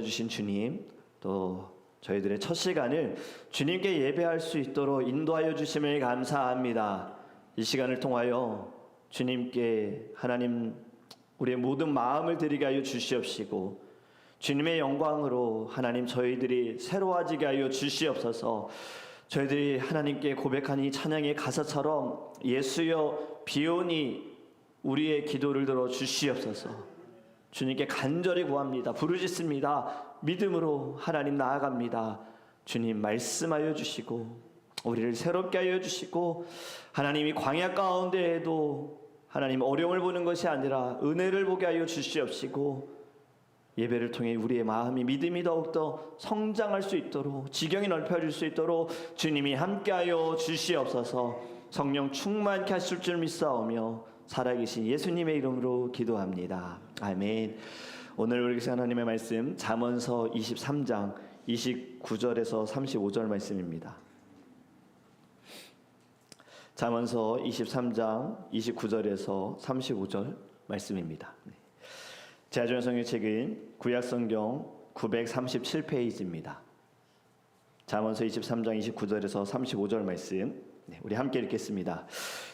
주신 주님, 또 저희들의 첫 시간을 주님께 예배할 수 있도록 인도하여 주심을 감사합니다. 이 시간을 통하여 주님께 하나님 우리의 모든 마음을 드리게 하여 주시옵시고, 주님의 영광으로 하나님 저희들이 새로워지게 하여 주시옵소서. 저희들이 하나님께 고백한 이 찬양의 가사처럼 예수여 비오니 우리의 기도를 들어 주시옵소서. 주님께 간절히 구합니다. 부르짖습니다. 믿음으로 하나님 나아갑니다. 주님 말씀하여 주시고 우리를 새롭게 하여 주시고, 하나님이 광야 가운데에도 하나님 어려움을 보는 것이 아니라 은혜를 보게 하여 주시옵시고, 예배를 통해 우리의 마음이 믿음이 더욱더 성장할 수 있도록, 지경이 넓혀질 수 있도록 주님이 함께하여 주시옵소서. 성령 충만케 하실 줄 믿사오며 살아계신 예수님의 이름으로 기도합니다. 아멘. 오늘 우리 하나님의 말씀 잠언서 23장 29절에서 35절 말씀입니다. 잠언서 23장 29절에서 35절 말씀입니다. 제아전 성경책은 구약성경 937페이지입니다. 잠언서 23장 29절에서 35절 말씀, 우리 함께 읽겠습니다.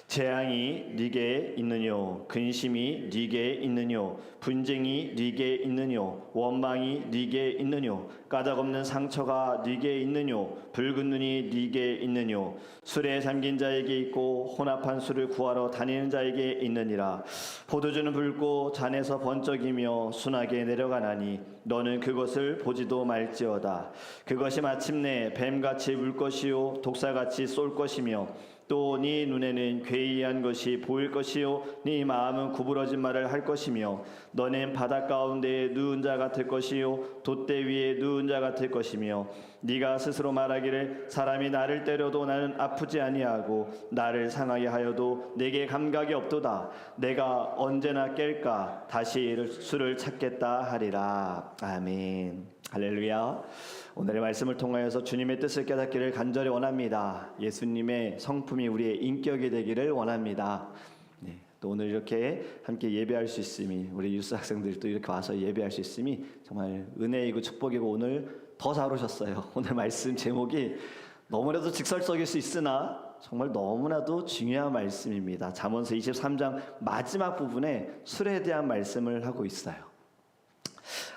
재앙이 네게 있느뇨, 근심이 네게 있느뇨, 분쟁이 네게 있느뇨, 원망이 네게 있느뇨, 까닭없는 상처가 네게 있느뇨, 붉은 눈이 네게 있느뇨, 술에 잠긴 자에게 있고 혼합한 술을 구하러 다니는 자에게 있느니라. 포도주는 붉고 잔에서 번쩍이며 순하게 내려가나니 너는 그것을 보지도 말지어다. 그것이 마침내 뱀같이 물 것이요 독사같이 쏠 것이며, 또 네 눈에는 괴이한 것이 보일 것이요 네 마음은 구부러진 말을 할 것이며, 너는 바닷 가운데에 누운 자 같을 것이요 돛대 위에 누운 자 같을 것이며, 네가 스스로 말하기를 사람이 나를 때려도 나는 아프지 아니하고 나를 상하게 하여도 내게 감각이 없도다. 내가 언제나 깰까 다시 술을 찾겠다 하리라. 아멘. 할렐루야. 오늘의 말씀을 통하여서 주님의 뜻을 깨닫기를 간절히 원합니다. 예수님의 성품이 우리의 인격이 되기를 원합니다. 또 오늘 이렇게 함께 예배할 수 있음이, 우리 유스 학생들이 또 이렇게 와서 예배할 수 있음이 정말 은혜이고 축복이고, 오늘 더 잘 오셨어요. 오늘 말씀 제목이 너무나도 직설적일 수 있으나 정말 너무나도 중요한 말씀입니다. 잠언서 23장 마지막 부분에 술에 대한 말씀을 하고 있어요.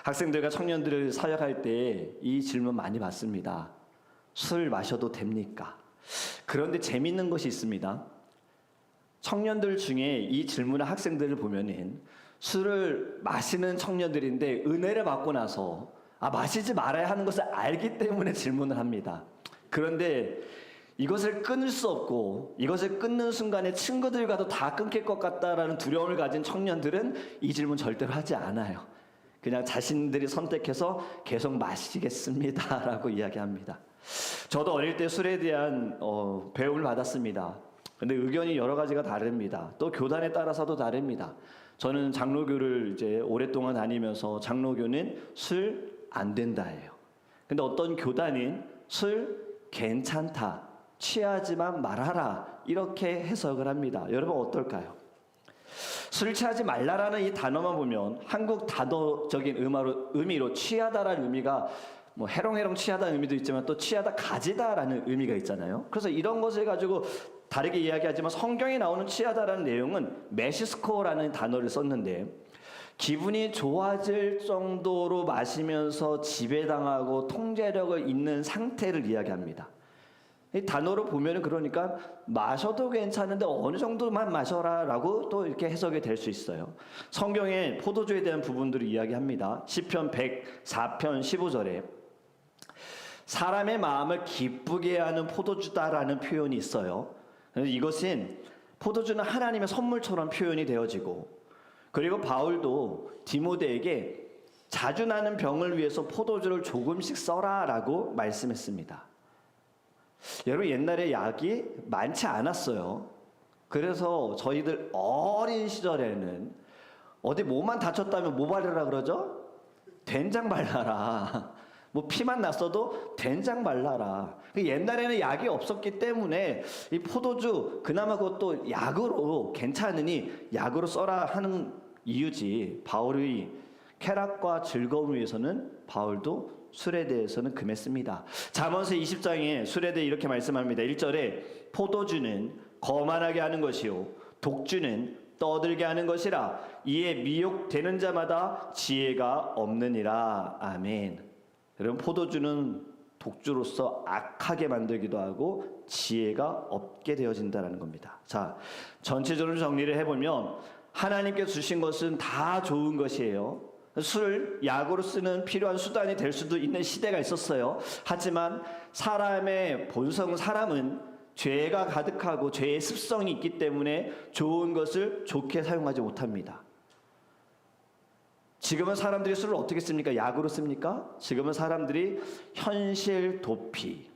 학생들과 청년들을 사역할 때 이 질문 많이 받습니다. 술 마셔도 됩니까? 그런데 재밌는 것이 있습니다. 청년들 중에 이 질문을 학생들을 보면은 술을 마시는 청년들인데 은혜를 받고 나서 마시지 말아야 하는 것을 알기 때문에 질문을 합니다. 그런데 이것을 끊을 수 없고 이것을 끊는 순간에 친구들과도 다 끊길 것 같다라는 두려움을 가진 청년들은 이 질문 절대로 하지 않아요. 그냥 자신들이 선택해서 계속 마시겠습니다 라고 이야기합니다. 저도 어릴 때 술에 대한 배움을 받았습니다. 근데 의견이 여러 가지가 다릅니다. 또 교단에 따라서도 다릅니다. 저는 장로교를 이제 오랫동안 다니면서 장로교는 술 안 된다예요. 근데 어떤 교단은 술 괜찮다, 취하지만 말아라, 이렇게 해석을 합니다. 여러분 어떨까요? 술 취하지 말라라는 이 단어만 보면 한국 단어적인 의미로 취하다라는 의미가 뭐 해롱해롱 취하다는 의미도 있지만 또 취하다 가지다라는 의미가 있잖아요. 그래서 이런 것을 가지고 다르게 이야기하지만 성경에 나오는 취하다라는 내용은 메시스코라는 단어를 썼는데, 기분이 좋아질 정도로 마시면서 지배당하고 통제력을 잃는 상태를 이야기합니다. 이 단어로 보면은 그러니까 마셔도 괜찮은데 어느 정도만 마셔라 라고 또 이렇게 해석이 될 수 있어요. 성경에 포도주에 대한 부분들을 이야기합니다. 시편 104편 15절에 사람의 마음을 기쁘게 하는 포도주다라는 표현이 있어요. 이것은 포도주는 하나님의 선물처럼 표현이 되어지고, 그리고 바울도 디모데에게 자주 나는 병을 위해서 포도주를 조금씩 써라 라고 말씀했습니다. 여러분 옛날에 약이 많지 않았어요. 그래서 저희들 어린 시절에는 어디 몸만 다쳤다면 뭐 바르라 그러죠? 된장 발라라. 뭐 피만 났어도 된장 발라라. 옛날에는 약이 없었기 때문에 이 포도주 그나마 그것도 약으로 괜찮으니 약으로 써라 하는 이유지, 바울의 쾌락과 즐거움을 위해서는 바울도 술에 대해서는 금했습니다. 잠언서 20장에 술에 대해 이렇게 말씀합니다. 1절에 포도주는 거만하게 하는 것이요 독주는 떠들게 하는 것이라 이에 미혹되는 자마다 지혜가 없느니라. 아멘. 여러분, 포도주는 독주로서 악하게 만들기도 하고 지혜가 없게 되어진다는 겁니다. 자, 전체적으로 정리를 해보면 하나님께서 주신 것은 다 좋은 것이에요. 술, 약으로 쓰는 필요한 수단이 될 수도 있는 시대가 있었어요. 하지만 사람의 본성, 사람은 죄가 가득하고 죄의 습성이 있기 때문에 좋은 것을 좋게 사용하지 못합니다. 지금은 사람들이 술을 어떻게 씁니까? 약으로 씁니까? 지금은 사람들이 현실 도피,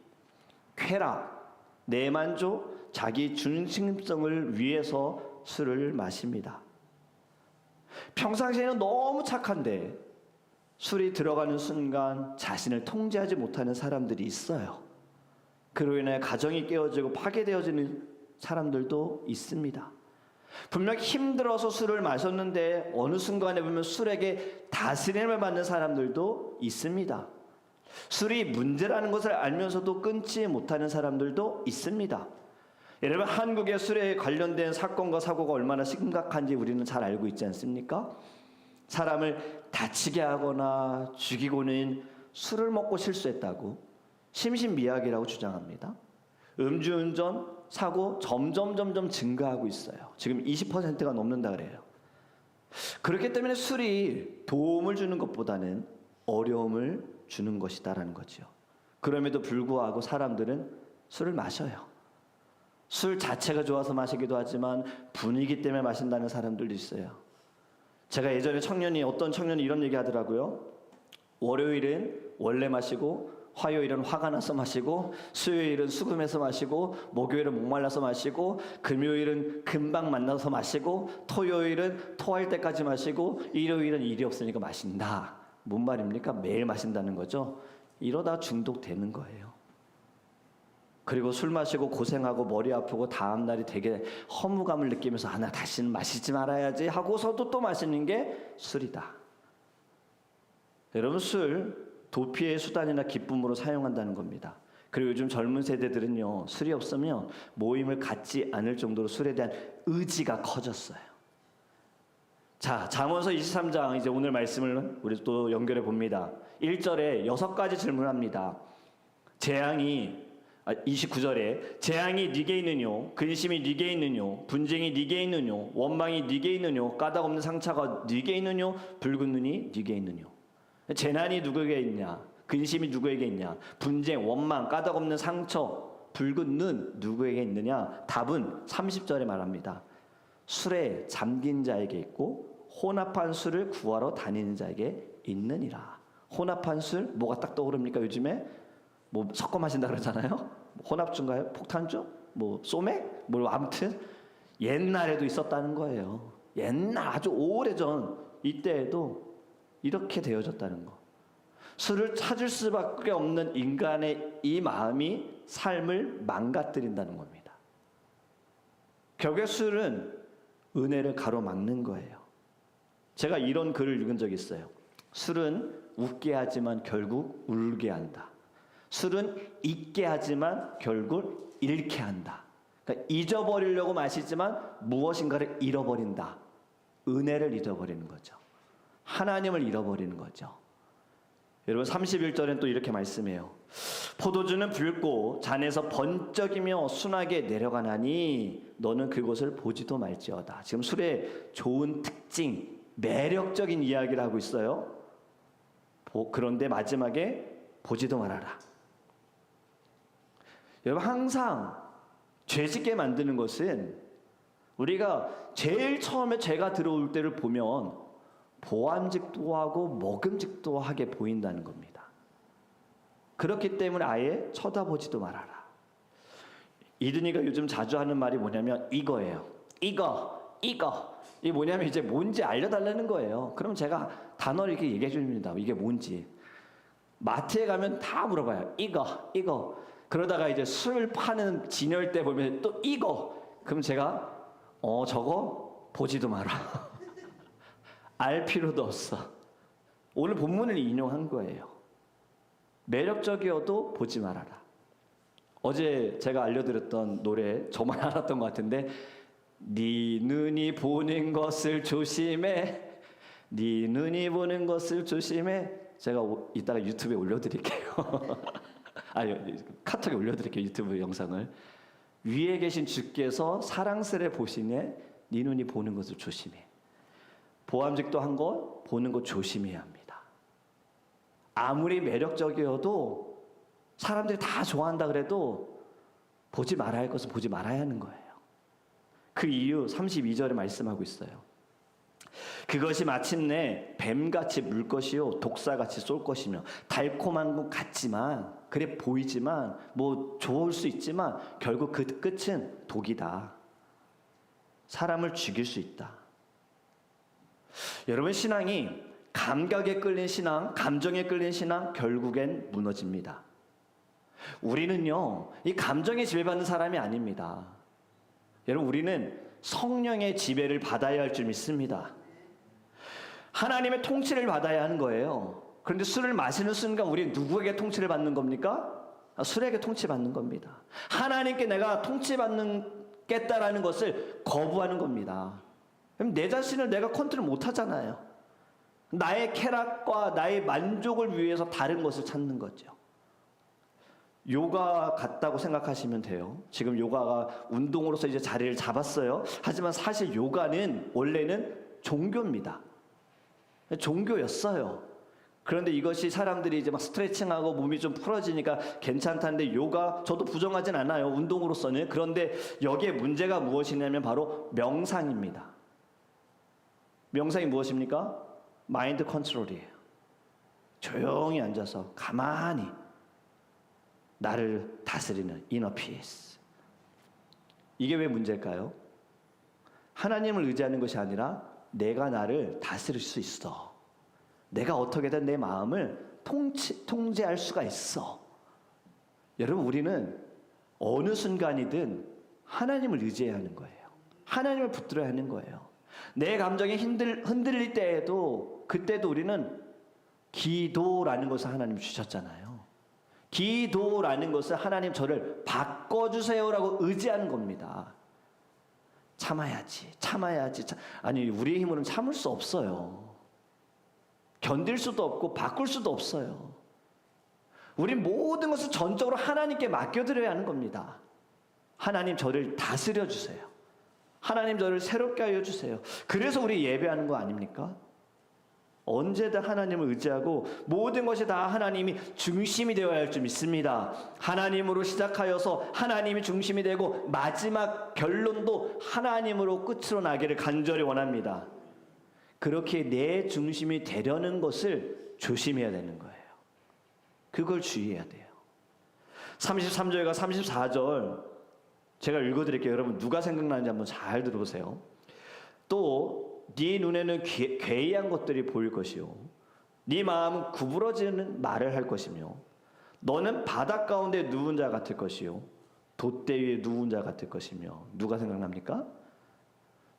쾌락, 내만족, 자기 중심성을 위해서 술을 마십니다. 평상시에는 너무 착한데 술이 들어가는 순간 자신을 통제하지 못하는 사람들이 있어요. 그로 인해 가정이 깨어지고 파괴되어지는 사람들도 있습니다. 분명 힘들어서 술을 마셨는데 어느 순간에 보면 술에게 다스림을 받는 사람들도 있습니다. 술이 문제라는 것을 알면서도 끊지 못하는 사람들도 있습니다. 여러분, 한국의 술에 관련된 사건과 사고가 얼마나 심각한지 우리는 잘 알고 있지 않습니까? 사람을 다치게 하거나 죽이고는 술을 먹고 실수했다고 심신미약이라고 주장합니다. 음주운전 사고 점점 증가하고 있어요. 지금 20%가 넘는다 그래요. 그렇기 때문에 술이 도움을 주는 것보다는 어려움을 주는 것이다라는 거죠. 그럼에도 불구하고 사람들은 술을 마셔요. 술 자체가 좋아서 마시기도 하지만 분위기 때문에 마신다는 사람들도 있어요. 제가 예전에 어떤 청년이 이런 얘기 하더라고요. 월요일은 원래 마시고, 화요일은 화가 나서 마시고, 수요일은 수금해서 마시고, 목요일은 목말라서 마시고, 금요일은 금방 만나서 마시고, 토요일은 토할 때까지 마시고, 일요일은 일이 없으니까 마신다. 뭔 말입니까? 매일 마신다는 거죠. 이러다 중독되는 거예요. 그리고 술 마시고 고생하고 머리 아프고 다음날이 되게 허무감을 느끼면서 나 다시는 마시지 말아야지 하고서도 또 마시는 게 술이다. 여러분, 술 도피의 수단이나 기쁨으로 사용한다는 겁니다. 그리고 요즘 젊은 세대들은요, 술이 없으면 모임을 갖지 않을 정도로 술에 대한 의지가 커졌어요. 자, 잠언서 23장 이제 오늘 말씀을 우리 또 연결해 봅니다. 1절에 6가지 질문합니다. 29절에 재앙이 네게 있느뇨, 근심이 네게 있느뇨, 분쟁이 네게 있느뇨, 원망이 네게 있느뇨, 까닭 없는 상처가 네게 있느뇨, 붉은 눈이 네게 있느뇨. 재난이 누구에게 있냐, 근심이 누구에게 있냐, 분쟁, 원망, 까닭 없는 상처, 붉은 눈 누구에게 있느냐? 답은 30절에 말합니다. 술에 잠긴 자에게 있고 혼합한 술을 구하러 다니는 자에게 있느니라. 혼합한 술, 뭐가 딱 떠오릅니까? 요즘에 뭐 섞어 마신다 그러잖아요. 혼합주인가요? 폭탄주? 뭐 소맥? 뭐 아무튼 옛날에도 있었다는 거예요. 옛날 아주 오래전 이때에도 이렇게 되어졌다는 거. 술을 찾을 수밖에 없는 인간의 이 마음이 삶을 망가뜨린다는 겁니다. 결국 술은 은혜를 가로막는 거예요. 제가 이런 글을 읽은 적이 있어요. 술은 웃게 하지만 결국 울게 한다. 술은 잊게 하지만 결국 잃게 한다. 그러니까 잊어버리려고 마시지만 무엇인가를 잃어버린다. 은혜를 잃어버리는 거죠. 하나님을 잃어버리는 거죠. 여러분, 31절엔 또 이렇게 말씀해요. 포도주는 붉고 잔에서 번쩍이며 순하게 내려가나니 너는 그곳을 보지도 말지어다. 지금 술의 좋은 특징, 매력적인 이야기를 하고 있어요. 그런데 마지막에 보지도 말아라. 여러분, 항상 죄짓게 만드는 것은 우리가 제일 처음에 죄가 들어올 때를 보면 보암직도 하고 먹음직도 하게 보인다는 겁니다. 그렇기 때문에 아예 쳐다보지도 말아라. 이든이가 요즘 자주 하는 말이 뭐냐면 이거예요. 이거. 이게 뭐냐면 이제 뭔지 알려달라는 거예요. 그럼 제가 단어를 이렇게 얘기해 줍니다. 이게 뭔지. 마트에 가면 다 물어봐요. 이거. 그러다가 이제 술 파는 진열대 보면 또 이거. 그럼 제가 저거 보지도 마라. 알 필요도 없어. 오늘 본문을 인용한 거예요. 매력적이어도 보지 말아라. 어제 제가 알려드렸던 노래 저만 알았던 것 같은데, 네 눈이 보는 것을 조심해, 네 눈이 보는 것을 조심해. 제가 이따가 유튜브에 올려드릴게요. 카톡에 올려드릴게요. 유튜브 영상을. 위에 계신 주께서 사랑스레 보시네, 네 눈이 보는 것을 조심해. 보암직도 한 것, 보는 것 조심해야 합니다. 아무리 매력적이어도, 사람들이 다 좋아한다 그래도 보지 말아야 할 것은 보지 말아야 하는 거예요. 그 이유 32절에 말씀하고 있어요. 그것이 마침내 뱀같이 물 것이요 독사같이 쏠 것이며, 달콤한 것 같지만, 그래 보이지만, 뭐 좋을 수 있지만 결국 그 끝은 독이다. 사람을 죽일 수 있다. 여러분, 신앙이 감각에 끌린 신앙, 감정에 끌린 신앙, 결국엔 무너집니다. 우리는요, 이 감정에 지배받는 사람이 아닙니다. 여러분, 우리는 성령의 지배를 받아야 할 줄 믿습니다. 하나님의 통치를 받아야 하는 거예요. 그런데 술을 마시는 순간 우리는 누구에게 통치를 받는 겁니까? 술에게 통치받는 겁니다. 하나님께 내가 통치받겠다라는 것을 거부하는 겁니다. 그럼 내 자신을 내가 컨트롤 못하잖아요. 나의 쾌락과 나의 만족을 위해서 다른 것을 찾는 거죠. 요가 같다고 생각하시면 돼요. 지금 요가가 운동으로서 이제 자리를 잡았어요. 하지만 사실 요가는 원래는 종교입니다. 종교였어요. 그런데 이것이 사람들이 이제 막 스트레칭하고 몸이 좀 풀어지니까 괜찮다는데, 요가 저도 부정하진 않아요. 운동으로서는. 그런데 여기에 문제가 무엇이냐면 바로 명상입니다. 명상이 무엇입니까? 마인드 컨트롤이에요. 조용히 앉아서 가만히 나를 다스리는 이너 피스. 이게 왜 문제일까요? 하나님을 의지하는 것이 아니라 내가 나를 다스릴 수 있어. 내가 어떻게든 내 마음을 통제할 수가 있어. 여러분, 우리는 어느 순간이든 하나님을 의지해야 하는 거예요. 하나님을 붙들어야 하는 거예요. 내 감정이 흔들릴 때에도, 그때도 우리는 기도라는 것을 하나님 주셨잖아요. 기도라는 것은 하나님 저를 바꿔주세요라고 의지하는 겁니다. 참아야지. 아니, 우리의 힘으로는 참을 수 없어요. 견딜 수도 없고 바꿀 수도 없어요. 우린 모든 것을 전적으로 하나님께 맡겨드려야 하는 겁니다. 하나님, 저를 다스려 주세요. 하나님, 저를 새롭게 하여 주세요. 그래서 우리 예배하는 거 아닙니까? 언제든 하나님을 의지하고 모든 것이 다 하나님이 중심이 되어야 할 줄 믿습니다. 하나님으로 시작하여서 하나님이 중심이 되고 마지막 결론도 하나님으로 끝으로 나기를 간절히 원합니다. 그렇게 내 중심이 되려는 것을 조심해야 되는 거예요. 그걸 주의해야 돼요. 33절과 34절 제가 읽어드릴게요. 여러분, 누가 생각나는지 한번 잘 들어보세요. 또 네 눈에는 괴이한 것들이 보일 것이요, 네 마음은 구부러지는 말을 할 것이며, 너는 바닷 가운데 누운 자 같을 것이요, 돛대 위에 누운 자 같을 것이며. 누가 생각납니까?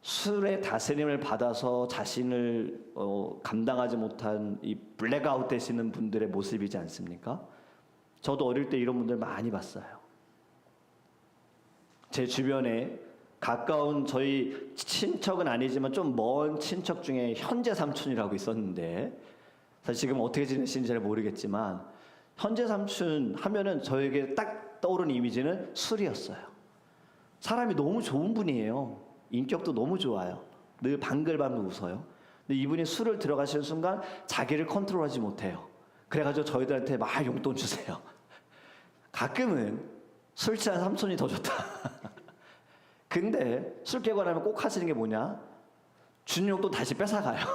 술의 다스림을 받아서 자신을 감당하지 못한 이 블랙아웃 되시는 분들의 모습이지 않습니까? 저도 어릴 때 이런 분들 많이 봤어요. 제 주변에 가까운 저희 친척은 아니지만 좀 먼 친척 중에 현재 삼촌이라고 있었는데, 사실 지금 어떻게 지내시는지 잘 모르겠지만 현재 삼촌 하면은 저에게 딱 떠오르는 이미지는 술이었어요. 사람이 너무 좋은 분이에요. 인격도 너무 좋아요. 늘 방글방글 웃어요. 근데 이분이 술을 들어가시는 순간 자기를 컨트롤하지 못해요. 그래가지고 저희들한테 막 용돈 주세요. 가끔은 술 취한 삼촌이 더 좋다. 근데 술 깨고 나면 꼭 하시는 게 뭐냐? 준 용돈 다시 뺏어가요.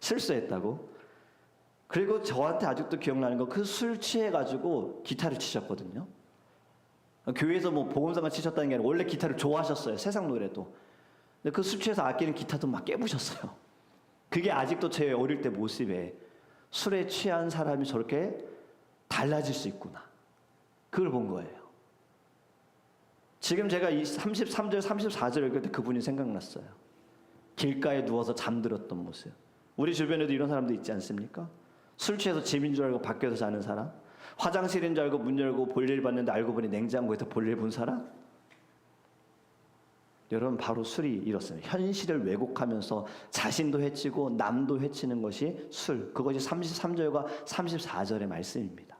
실수했다고. 그리고 저한테 아직도 기억나는 거, 그 술 취해가지고 기타를 치셨거든요. 교회에서 뭐 복음성을 치셨다는 게 아니라 원래 기타를 좋아하셨어요. 세상 노래도. 근데 그 술 취해서 아끼는 기타도 막 깨부셨어요. 그게 아직도 제 어릴 때 모습에, 술에 취한 사람이 저렇게 달라질 수 있구나, 그걸 본 거예요. 지금 제가 이 33절, 34절 읽을 때 그분이 생각났어요. 길가에 누워서 잠들었던 모습. 우리 주변에도 이런 사람도 있지 않습니까? 술 취해서 집인 줄 알고 밖에서 자는 사람, 화장실인 줄 알고 문 열고 볼일 봤는데 알고 보니 냉장고에서 볼일 본 사람. 여러분, 바로 술이 이렇습니다. 현실을 왜곡하면서 자신도 해치고 남도 해치는 것이 술. 그것이 33절과 34절의 말씀입니다.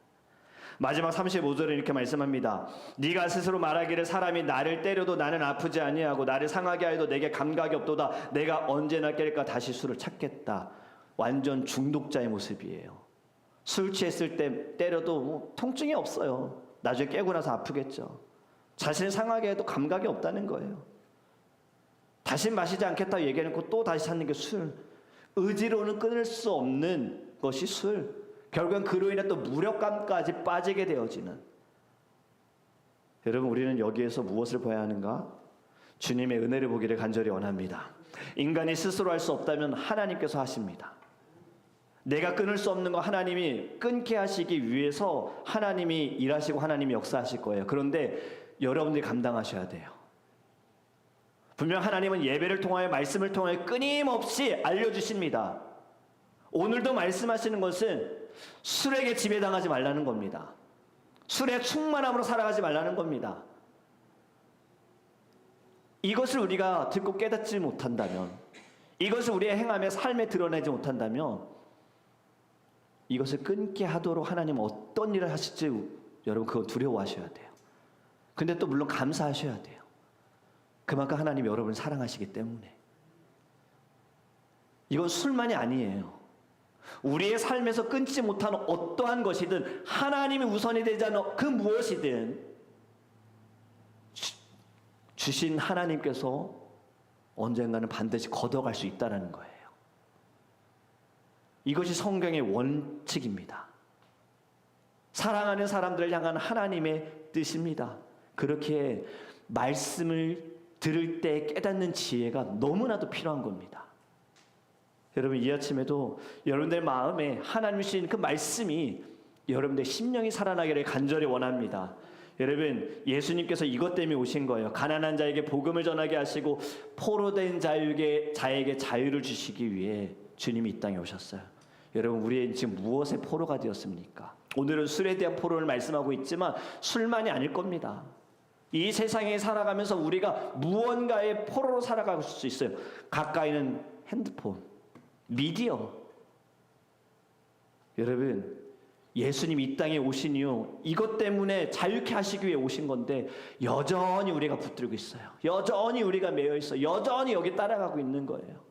마지막 35절에 이렇게 말씀합니다. 네가 스스로 말하기를 사람이 나를 때려도 나는 아프지 아니하고 나를 상하게 하여도 내게 감각이 없도다. 내가 언제나 깰까 다시 술을 찾겠다. 완전 중독자의 모습이에요. 술 취했을 때 때려도 뭐 통증이 없어요. 나중에 깨고 나서 아프겠죠. 자신을 상하게 해도 감각이 없다는 거예요. 다시 마시지 않겠다고 얘기해놓고 또 다시 찾는 게 술. 의지로는 끊을 수 없는 것이 술. 결국엔 그로 인해 또 무력감까지 빠지게 되어지는. 여러분, 우리는 여기에서 무엇을 봐야 하는가? 주님의 은혜를 보기를 간절히 원합니다. 인간이 스스로 할 수 없다면 하나님께서 하십니다. 내가 끊을 수 없는 거 하나님이 끊게 하시기 위해서 하나님이 일하시고 하나님이 역사하실 거예요. 그런데 여러분들이 감당하셔야 돼요. 분명 하나님은 예배를 통하여 말씀을 통하여 끊임없이 알려주십니다. 오늘도 말씀하시는 것은 술에게 지배당하지 말라는 겁니다. 술의 충만함으로 살아가지 말라는 겁니다. 이것을 우리가 듣고 깨닫지 못한다면, 이것을 우리의 행함에 삶에 드러내지 못한다면 이것을 끊게 하도록 하나님은 어떤 일을 하실지 여러분 그거 두려워하셔야 돼요. 근데 또 물론 감사하셔야 돼요. 그만큼 하나님이 여러분을 사랑하시기 때문에. 이건 술만이 아니에요. 우리의 삶에서 끊지 못하는 어떠한 것이든 하나님이 우선이 되지 않는 그 무엇이든 주신 하나님께서 언젠가는 반드시 걷어갈 수 있다는 거예요. 이것이 성경의 원칙입니다. 사랑하는 사람들을 향한 하나님의 뜻입니다. 그렇게 말씀을 들을 때 깨닫는 지혜가 너무나도 필요한 겁니다. 여러분, 이 아침에도 여러분들 마음에 하나님 주신 그 말씀이 여러분들 심령이 살아나기를 간절히 원합니다. 여러분, 예수님께서 이것 때문에 오신 거예요. 가난한 자에게 복음을 전하게 하시고 포로된 자에게 자유를 주시기 위해 주님이 이 땅에 오셨어요. 여러분, 우리의 지금 무엇의 포로가 되었습니까? 오늘은 술에 대한 포로를 말씀하고 있지만 술만이 아닐 겁니다. 이 세상에 살아가면서 우리가 무언가의 포로로 살아갈 수 있어요. 가까이는 핸드폰, 미디어. 여러분, 예수님이 이 땅에 오신 이유 이것 때문에 자유케 하시기 위해 오신 건데 여전히 우리가 붙들고 있어요. 여전히 우리가 매여 있어요. 여전히 여기 따라가고 있는 거예요.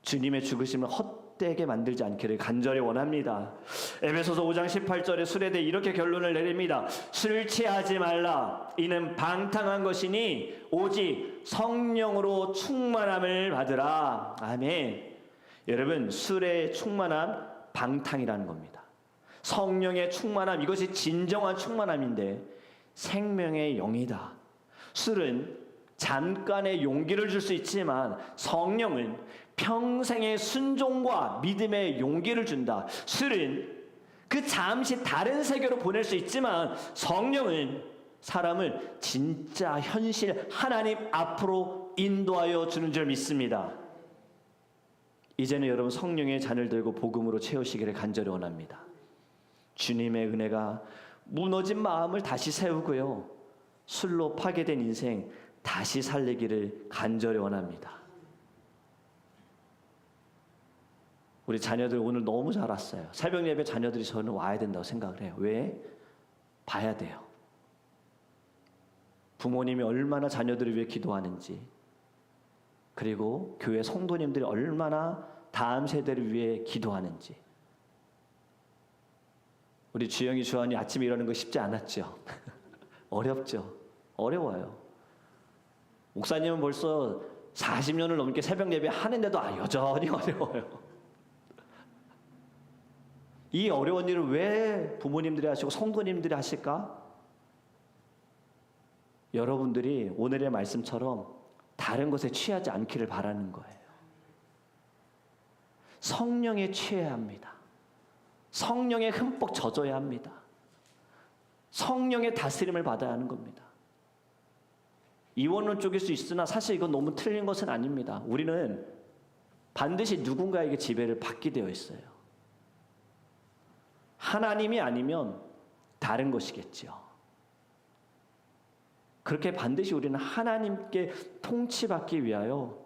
주님의 죽으심을 헛되게 만들지 않기를 간절히 원합니다. 에베소서 5장 18절에 술에 대해 이렇게 결론을 내립니다. 술 취하지 말라. 이는 방탕한 것이니 오직 성령으로 충만함을 받으라. 아멘. 여러분, 술의 충만함 방탕이라는 겁니다. 성령의 충만함, 이것이 진정한 충만함인데 생명의 영이다. 술은 잠깐의 용기를 줄 수 있지만 성령은 평생의 순종과 믿음의 용기를 준다. 술은 그 잠시 다른 세계로 보낼 수 있지만 성령은 사람을 진짜 현실 하나님 앞으로 인도하여 주는 줄 믿습니다. 이제는 여러분 성령의 잔을 들고 복음으로 채우시기를 간절히 원합니다. 주님의 은혜가 무너진 마음을 다시 세우고요, 술로 파괴된 인생 다시 살리기를 간절히 원합니다. 우리 자녀들 오늘 너무 잘 왔어요. 새벽 예배 자녀들이 저는 와야 된다고 생각을 해요. 왜? 봐야 돼요. 부모님이 얼마나 자녀들을 위해 기도하는지, 그리고 교회 성도님들이 얼마나 다음 세대를 위해 기도하는지. 우리 주영이 주한이 아침에 일어나는 거 쉽지 않았죠. 어렵죠. 어려워요. 목사님은 벌써 40년을 넘게 새벽 예배 하는데도 여전히 어려워요. 이 어려운 일을 왜 부모님들이 하시고 성도님들이 하실까? 여러분들이 오늘의 말씀처럼 다른 것에 취하지 않기를 바라는 거예요. 성령에 취해야 합니다. 성령에 흠뻑 젖어야 합니다. 성령의 다스림을 받아야 하는 겁니다. 이원론 쪽일 수 있으나 사실 이건 너무 틀린 것은 아닙니다. 우리는 반드시 누군가에게 지배를 받게 되어 있어요. 하나님이 아니면 다른 것이겠죠. 그렇게 반드시 우리는 하나님께 통치받기 위하여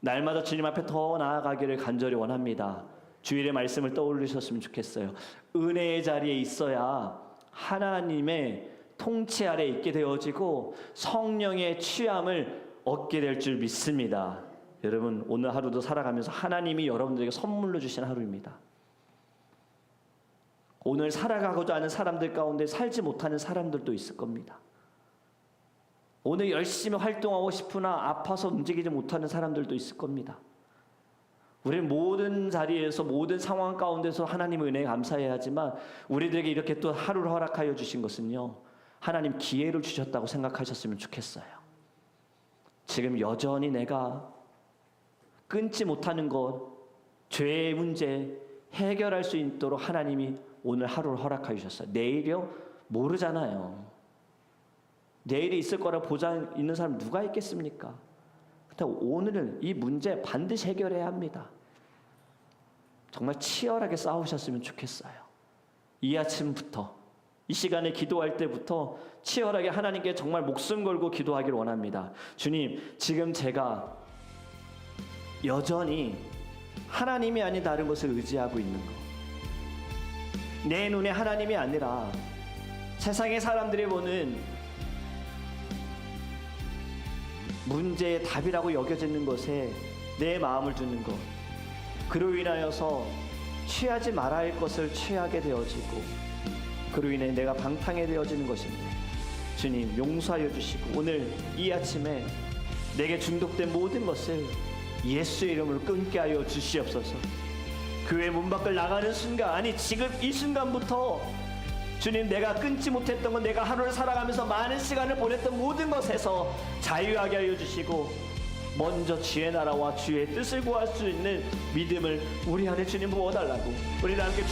날마다 주님 앞에 더 나아가기를 간절히 원합니다. 주일의 말씀을 떠올리셨으면 좋겠어요. 은혜의 자리에 있어야 하나님의 통치 아래 있게 되어지고 성령의 취함을 얻게 될 줄 믿습니다. 여러분, 오늘 하루도 살아가면서 하나님이 여러분들에게 선물로 주신 하루입니다. 오늘 살아가고자 하는 사람들 가운데 살지 못하는 사람들도 있을 겁니다. 오늘 열심히 활동하고 싶으나 아파서 움직이지 못하는 사람들도 있을 겁니다. 우리는 모든 자리에서 모든 상황 가운데서 하나님의 은혜에 감사해야 하지만 우리들에게 이렇게 또 하루를 허락하여 주신 것은요, 하나님 기회를 주셨다고 생각하셨으면 좋겠어요. 지금 여전히 내가 끊지 못하는 것, 죄의 문제 해결할 수 있도록 하나님이 오늘 하루를 허락하여 주셨어요. 내일이요? 모르잖아요. 내일이 있을 거라 보장 있는 사람 누가 있겠습니까? 근데 오늘은 이 문제 반드시 해결해야 합니다. 정말 치열하게 싸우셨으면 좋겠어요. 이 아침부터, 이 시간에 기도할 때부터 치열하게 하나님께 정말 목숨 걸고 기도하기를 원합니다. 주님, 지금 제가 여전히 하나님이 아닌 다른 것을 의지하고 있는 것, 내 눈에 하나님이 아니라 세상의 사람들이 보는 문제의 답이라고 여겨지는 것에 내 마음을 두는 것, 그로 인하여서 취하지 말아야 할 것을 취하게 되어지고 그로 인해 내가 방탕해 되어지는 것인데, 주님 용서하여 주시고 오늘 이 아침에 내게 중독된 모든 것을 예수의 이름으로 끊게 하여 주시옵소서. 교회 문 밖을 나가는 순간, 아니 지금 이 순간부터 주님, 내가 끊지 못했던 것, 내가 하루를 살아가면서 많은 시간을 보냈던 모든 것에서 자유하게 하여 주시고 먼저 주의 나라와 주의 뜻을 구할 수 있는 믿음을 우리 안에 주님 부어달라고, 우리 함께